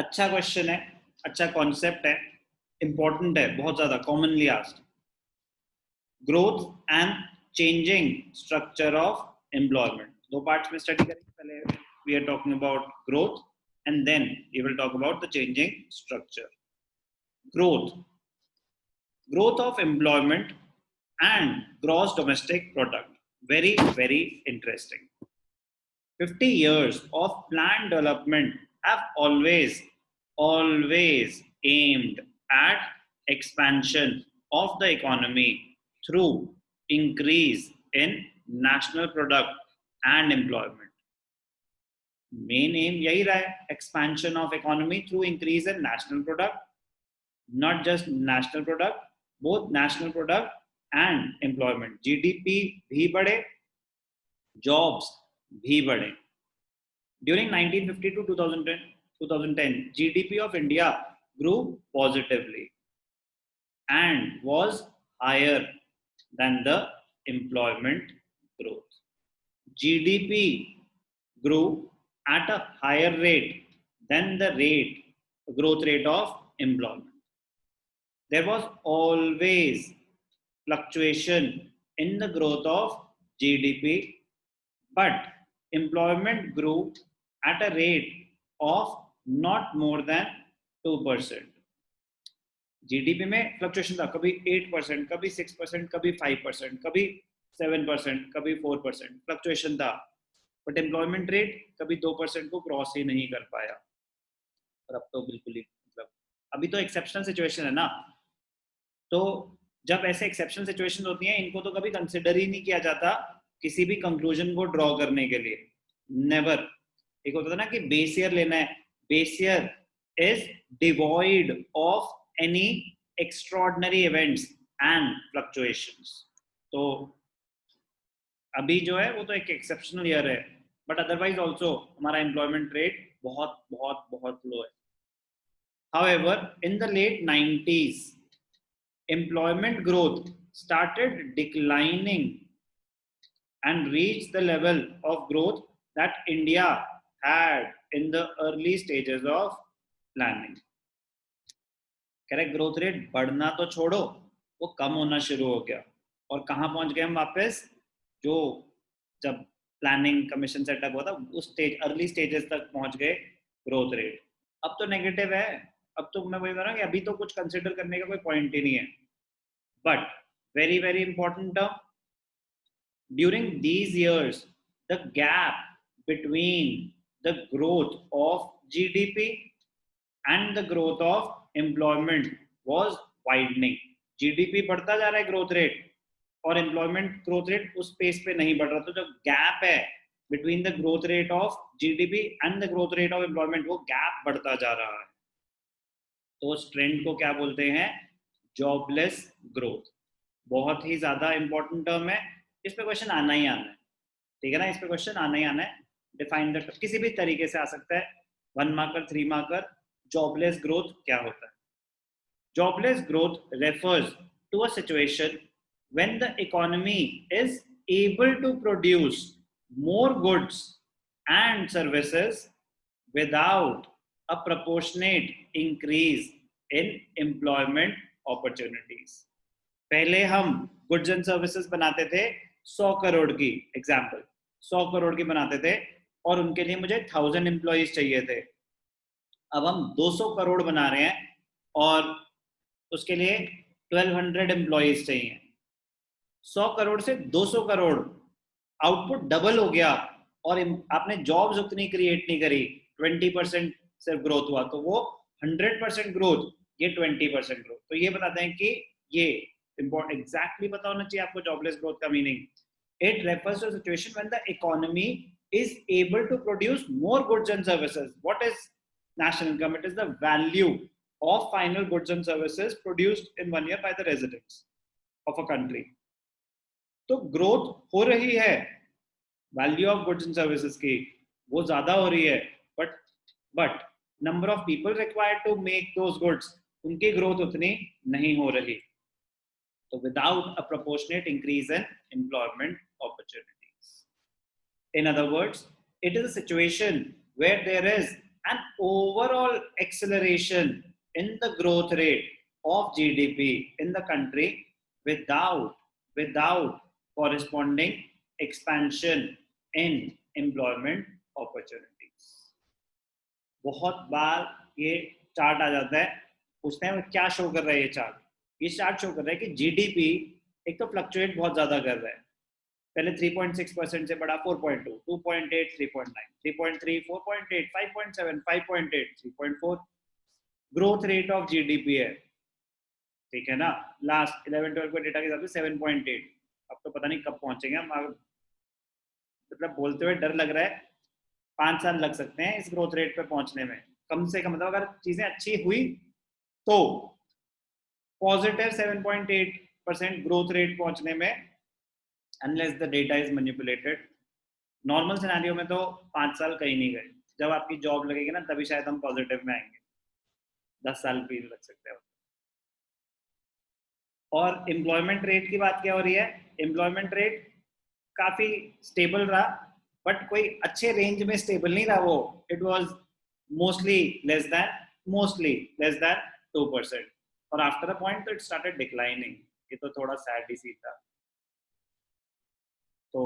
अच्छा क्वेश्चन है, अच्छा कॉन्सेप्ट है, इंपॉर्टेंट है, बहुत ज्यादा commonly asked. Growth and changing structure of employment, दो पार्ट्स में स्टडी करेंगे। पहले we are talking about growth and then we will talk about the changing structure. Growth of employment and gross domestic product, very very interesting. 50 years of planned development have always aimed at expansion of the economy through increase in national product and employment. Main aim yahi raha hai, expansion of economy through increase in national product, not just national product, both national product and employment. GDP भी बढ़े, jobs भी बढ़े. During 1950 to 2010, GDP of India grew positively and was higher than the employment growth. GDP grew at a higher rate than the growth rate of employment. There was always fluctuation in the growth of GDP, but employment grew at a rate of not more than 2%. GDP में fluctuation था, कभी 8%, कभी 6%, कभी 5%, कभी 7%, कभी 4% fluctuation था, but employment rate कभी 2% को क्रॉस ही नहीं कर पाया। और अब तो बिल्कुल ही मतलब अभी तो एक्सेप्शनल सिचुएशन है ना, तो जब ऐसे एक्सेप्शनल सिचुएशन होती हैं इनको तो कभी कंसिडर ही नहीं किया जाता किसी भी कंक्लूजन को ड्रॉ करने के लिए, नेवर। एक होता था ना कि बेस ईयर लेना है, base year is devoid of any extraordinary events and fluctuations. तो अभी जो है वो तो एक एक्सेप्शनल ईयर है, बट अदरवाइज ऑल्सो हमारा एम्प्लॉयमेंट रेट बहुत बहुत बहुत लो है। However, in the late 90s, employment growth started declining and reached the level of growth that India had in the early stages of planning. Correct, growth rate बढ़ना तो छोड़ो, वो कम होना शुरू हो गया, और कहाँ पहुंच गए हम वापस, जो जब प्लानिंग कमीशन सेटअप हुआ था उस स्टेज, अर्ली स्टेजेस तक पहुंच गए ग्रोथ रेट। अब तो नेगेटिव है, अब तो मैं वही कह रहा हूँ कि अभी तो कुछ कंसिडर करने का कोई पॉइंट ही नहीं है। But very very important term, during these years the gap between the growth of GDP and the growth of employment was widening. GDP बढ़ता जा रहा है ग्रोथ रेट, और एम्प्लॉयमेंट ग्रोथ रेट उस पेस पे नहीं बढ़ रहा, तो जो गैप है between the growth rate of GDP and the growth rate of employment, वो गैप बढ़ता जा रहा है। तो उस ट्रेंड को क्या बोलते हैं, जॉबलेस ग्रोथ। बहुत ही ज्यादा इंपॉर्टेंट टर्म है, इस पे क्वेश्चन आना ही आना है, ठीक है ना, इस पे क्वेश्चन आना ही आना है। डिफाइन द, किसी भी तरीके से आ सकता है, 1 मार्कर 3 मार्कर। जॉबलेस ग्रोथ क्या होता है? Jobless growth refers to a situation when the economy is able to produce more goods and services without a proportionate increase in employment opportunities. पहले हम गुड्स एंड सर्विसेज बनाते थे 100 करोड़ की, example 100 crore की बनाते थे, और उनके लिए मुझे 1000 एम्प्लॉयज चाहिए थे। अब हम 200 करोड़ बना रहे हैं और उसके लिए 1200 एम्प्लॉयज चाहिए। 100 करोड़ से 200 करोड़, आउटपुट डबल हो गया, और आपने जॉब्स उतनी क्रिएट नहीं करी, 20% सिर्फ ग्रोथ हुआ, तो वो 100% ग्रोथ, ये 20% ग्रोथ। तो ये बताते हैं कि ये important, exactly पता होना चाहिए आपको जॉबलेस ग्रोथ का meaning. It refers to a situation when the economy is able to produce more goods and services. What is national income? It is the value of final goods and services produced in 1 year by the residents of a country. तो growth हो रही है, value of goods and services की वो ज्यादा हो रही है, but number of people required to make those goods, उनकी ग्रोथ उतनी नहीं हो रही। So without a proportionate increase in employment opportunities. In other words, it is a situation where there is an overall acceleration in the growth rate of GDP in the country without corresponding expansion in employment opportunities. बहुत बार ये chart आ जाता है, पूछते हैं क्या show कर रहा है ये चार्ट. ये चार्ट शो कर रहा है कि जीडीपी एक तो फ्लक्चुएट बहुत ज्यादा कर रहा है. पहले 3.6% से बढ़ा 4.2, 2.8, 3.9, 3.3, 4.8, 5.7, 5.8, 3.4 ग्रोथ रेट ऑफ जीडीपी है. ठीक है ना. लास्ट 11-12 के डेटा के हिसाब से 7.8. अब तो पता नहीं कब पहुंचेंगे हम. मतलब बोलते हुए डर लग रहा है 5 साल लग सकते हैं इस ग्रोथ रेट पे पहुंचने में कम से कम. मतलब अगर चीजें अच्छी हुई तो पॉजिटिव 7.8% ग्रोथ रेट पहुंचने में, unless the data is manipulated. Normal scenario में तो 5 साल कहीं नहीं गए. जब आपकी जॉब लगेगी ना तभी शायद हम पॉजिटिव में आएंगे. 10 साल भी लग सकते हैं. और एम्प्लॉयमेंट रेट की बात क्या हो रही है. एम्प्लॉयमेंट रेट काफी स्टेबल रहा, बट कोई अच्छे रेंज में स्टेबल नहीं रहा वो. It was mostly less than 2%. और आफ्टर अ पॉइंट तो इट स्टार्टेड डिक्लाइनिंग. ये तो थोड़ा सैड ही सी था. तो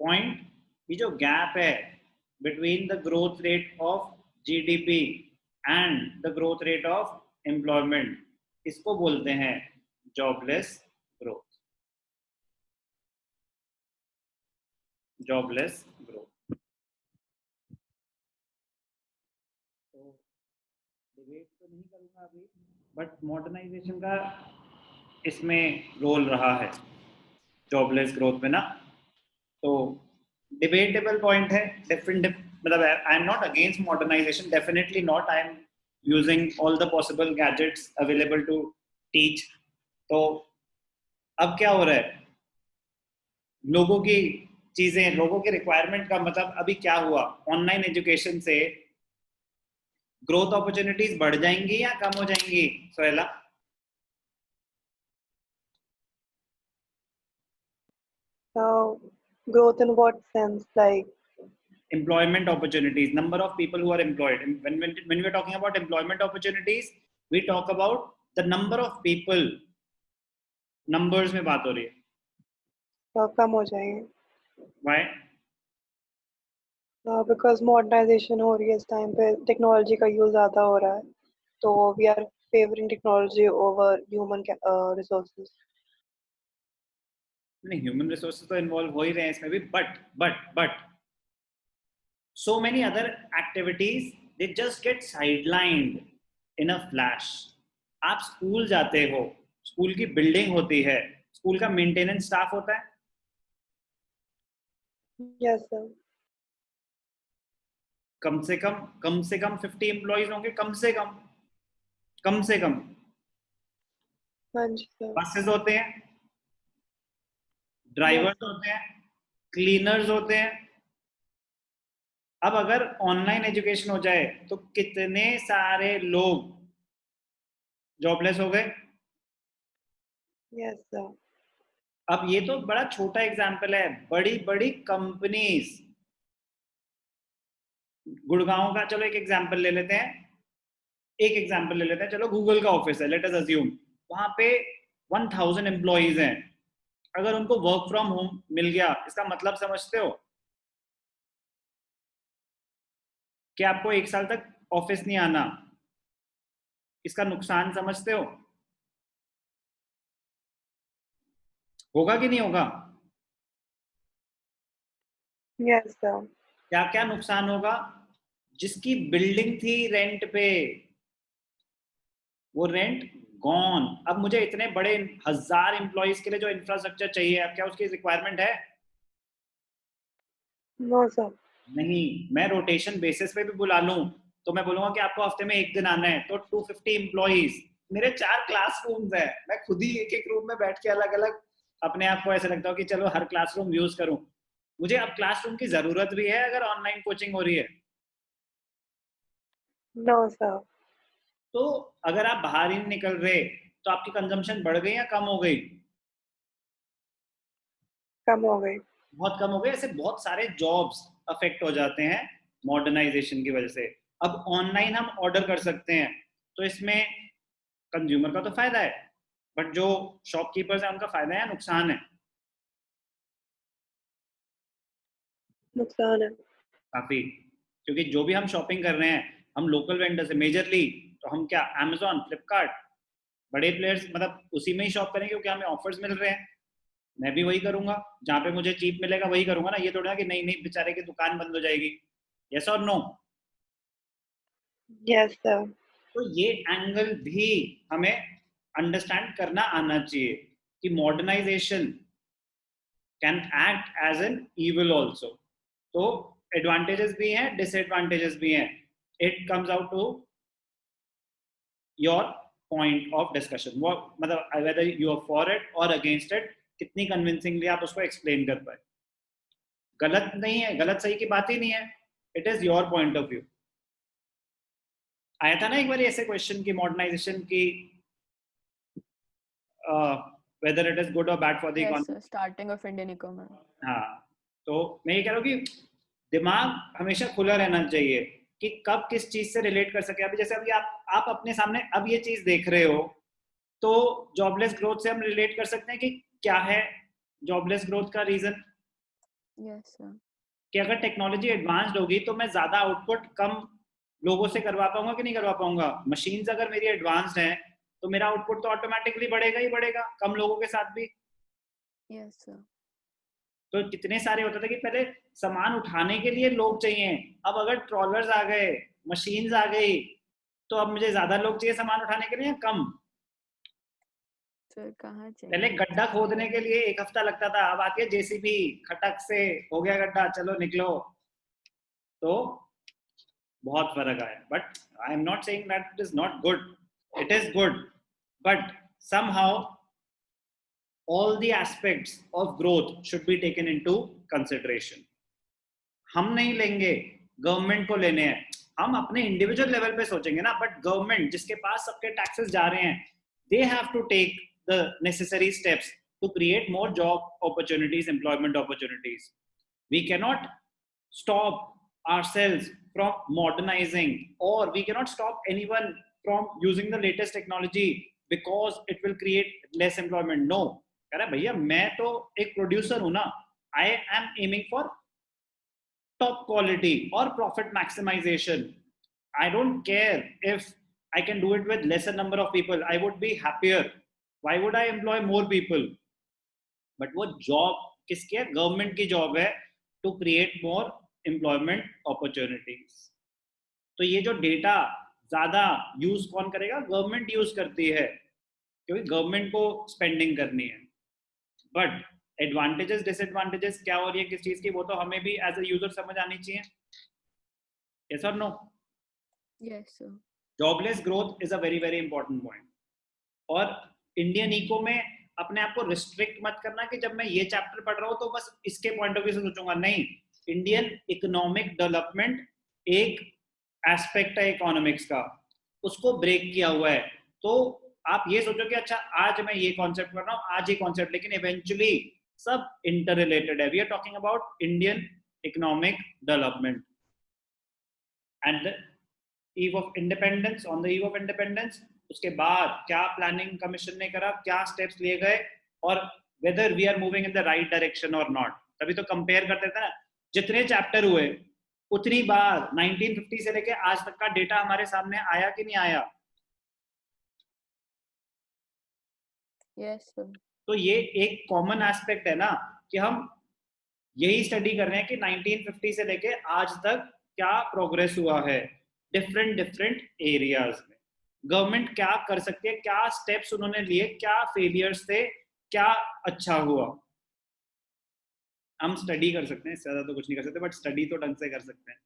पॉइंट, ये जो गैप है between the growth rate of GDP and the growth rate of employment, इसको बोलते हैं जॉबलेस ग्रोथ. Jobless growth. तो डिबेट तो नहीं करूंगा अभी, बट मॉडर्नाइजेशन का इसमें रोल रहा है जॉबलेस ग्रोथ में ना. तो डिबेटेबल पॉइंट है. मतलब I am not against modernisation, definitely not. I am using all the possible gadgets available to teach. तो अब क्या हो रहा है, लोगों की चीजें, लोगों के रिक्वायरमेंट का मतलब अभी क्या हुआ, ऑनलाइन एजुकेशन से ग्रोथ अपॉर्चुनिटीज बढ़ जाएंगी या कम हो जाएंगी सोहेला? Growth in what sense? Like employment opportunities, number of people who are employed. When we are talking about employment opportunities, we talk about the number of people. numbers में बात हो रही है. कम हो जाएंगे. Why? Because modernization हो रही है इस टाइम पे, टेक्नोलॉजी का यूज ज्यादा हो रहा है, तो we are favoring technology over human resources. नहीं, ह्यूमन रिसोर्सेज तो इन्वॉल्व हो ही रहे हैं इसमें भी, but so many other activities they just get sidelined in a flash. आप स्कूल जाते हो, स्कूल की बिल्डिंग होती है, स्कूल का मेंटेनेंस स्टाफ होता है. Yes sir. कम से कम 50 एम्प्लॉइज होंगे, कम से कम. हाँ जी सर. बसेस होते हैं, ड्राइवर्स होते हैं, क्लीनर्स होते हैं. अब अगर ऑनलाइन एजुकेशन हो जाए तो कितने सारे लोग जॉबलेस हो गए. Yes sir. अब ये तो बड़ा छोटा एग्जांपल है. बड़ी बड़ी कंपनीज, गुड़गांव का चलो एक एग्जांपल ले लेते हैं. चलो गूगल का ऑफिस है, लेट अस अज्यूम. वहां पे 1000 एम्प्लॉइज हैं. अगर उनको वर्क फ्रॉम होम मिल गया, इसका मतलब समझते हो कि आपको 1 साल तक ऑफिस नहीं आना. इसका नुकसान समझते हो? होगा कि नहीं होगा? Yes sir. क्या क्या नुकसान होगा? जिसकी बिल्डिंग थी रेंट पे, वो रेंट गॉन. अब मुझे इतने बड़े 1000 एम्प्लॉइज के लिए जो इंफ्रास्ट्रक्चर चाहिए, अब क्या उसकी रिक्वायरमेंट है? No sir. नहीं. मैं रोटेशन बेसिस पे भी बुला लूं तो मैं बोलूंगा कि आपको हफ्ते में 1 दिन आना है, तो 250 एम्प्लॉइज. मेरे 4 क्लासरूम्स हैं, मैं खुद ही एक एक रूम में बैठ के अलग अलग अपने आप को ऐसे लगता हो कि चलो हर क्लासरूम यूज करूं. मुझे अब क्लासरूम की जरूरत भी है अगर ऑनलाइन कोचिंग हो रही है. No sir. तो अगर आप बाहर ही नहीं निकल रहे तो आपकी कंजम्पशन बढ़ गई या कम हो गई? कम हो गई. बहुत कम हो गए. ऐसे बहुत सारे जॉब्स अफेक्ट हो जाते हैं मॉडर्नाइजेशन की वजह से. अब ऑनलाइन हम ऑर्डर कर सकते हैं, तो इसमें कंज्यूमर का तो फायदा है, बट जो शॉपकीपर्स है उनका फायदा है, नुकसान है? नुकसान है। काफी, क्योंकि जो भी हम शॉपिंग कर रहे हैं हम लोकल वेंडर से मेजरली, तो हम क्या Amazon, फ्लिपकार्ट, बड़े प्लेयर्स, मतलब उसी में ही शॉप करेंगे क्योंकि हमें ऑफर्स मिल रहे हैं। मैं भी वही करूंगा, जहाँ पे मुझे चीप मिलेगा वही करूंगा ना, ये थोड़ा ना कि नहीं नहीं बेचारे की दुकान बंद हो जाएगी। यस और नो? Yes sir. तो ये एंगल भी हमें अंडरस्टैंड करना आना चाहिए कि modernisation can act as an evil also. तो एडवांटेजेस भी हैं, डिसएडवांटेजेस भी हैं। It comes out to your point of discussion, वो मतलब whether you are for it और अगेंस्ट इट, कितनी कन्विंसिंगली आप उसको एक्सप्लेन कर पाए। गलत नहीं है, गलत सही की बात ही नहीं है, it is your point of view. आया था ना एक बार ऐसे क्वेश्चन की मॉडर्नाइजेशन की, वेदर इट इज गुड और bad for the economy. Starting of Indian economy. हाँ, तो मैं ये कह रहा हूँ कि दिमाग हमेशा खुला रहना चाहिए कि कब किस चीज से रिलेट कर सके। अभी जैसे अभी आप अपने सामने अब ये चीज देख रहे हो, तो जॉबलेस ग्रोथ से हम रिलेट कर सकते हैं कि क्या है जॉबलेस ग्रोथ का रीजन। Yes sir. कि अगर टेक्नोलॉजी एडवांस्ड होगी तो मैं ज्यादा आउटपुट कम लोगों से करवा पाऊंगा कि नहीं करवा पाऊंगा। मशीन्स अगर मेरी एडवांस्ड हैं तो मेरा आउटपुट तो ऑटोमेटिकली बढ़ेगा ही बढ़ेगा, कम लोगों के साथ भी। Yes sir. तो कितने सारे होते थे कि पहले सामान उठाने के लिए लोग चाहिए, अब अगर ट्रॉलर्स आ गए, मशीन्स आ गई, तो अब मुझे ज्यादा लोग चाहिए सामान उठाने के लिए या कम? सर कहाँ चाहिए? पहले गड्ढा खोदने के लिए 1 हफ्ता लगता था, अब आके जेसीबी खटक से हो गया गड्ढा, चलो निकलो। तो बहुत फर्क आया, but I am not saying that it is not good, it is good, but somehow all the aspects of growth should be taken into consideration. हम नहीं लेंगे, गवर्नमेंट को लेने हैं। हम अपने इंडिविजुअल लेवल पे सोचेंगे ना, बट गवर्नमेंट जिसके पास सबके टैक्सेस जा रहे हैं, they have to take the necessary steps to create more job opportunities, employment opportunities. We cannot stop ourselves from modernizing, or we cannot stop anyone from using the latest technology because it will create less employment. No, कह रहा भैया मैं तो एक producer हूं ना, I am aiming for top quality or profit maximization. I don't care if I can do it with lesser number of people, I would be happier. Why would I employ more people? But वो job किसकी है? Government की job है to create more employment opportunities. तो ये जो data ज्यादा use कौन करेगा? गवर्नमेंट यूज करती है, क्योंकि गवर्नमेंट को स्पेंडिंग करनी है। बट एडवांटेजेस डिसएडवांटेजेस क्या हो रही है किस चीज की, वो तो हमें भी एज अ यूजर समझ आनी चाहिए। यस और no? Yes sir. Jobless growth is a very very important point. और इंडियन इको में अपने आप को रिस्ट्रिक्ट मत करना कि जब मैं ये चैप्टर पढ़ रहा हूँ तो बस इसके पॉइंट ऑफ व्यू से सोचूंगा, नहीं। इंडियन इकोनॉमिक डेवलपमेंट एक एस्पेक्ट है इकोनॉमिक्स का, उसको ब्रेक किया हुआ है। तो आप ये सोचो कि अच्छा आज मैं ये कॉन्सेप्ट पढ़ रहा हूँ, आज ये कॉन्सेप्ट, लेकिन इवेंचुअली सब इंटर रिलेटेड है। We are talking about Indian economic development and the eve of independence, on the eve of independence. उसके बाद क्या प्लानिंग कमीशन ने करा, क्या स्टेप्स लिए गए, और whether we are moving in the right direction और नॉट। तभी तो कंपेयर करते थे ना, जितने चैप्टर हुए उतनी बार 1950 से लेके आज तक का डेटा हमारे सामने आया कि नहीं आया? Yes sir. तो ये एक कॉमन एस्पेक्ट है ना कि हम यही स्टडी कर रहे हैं कि 1950 से लेके आज तक क्या प्रोग्रेस हुआ है डिफरेंट डिफरेंट एरियाज में। गवर्नमेंट क्या कर सकती है, क्या स्टेप्स उन्होंने लिए, क्या फेलियर्स थे, क्या अच्छा हुआ। हम स्टडी कर सकते हैं, इससे ज्यादा तो कुछ नहीं कर सकते, बट स्टडी तो ढंग से कर सकते हैं।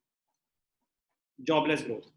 Jobless growth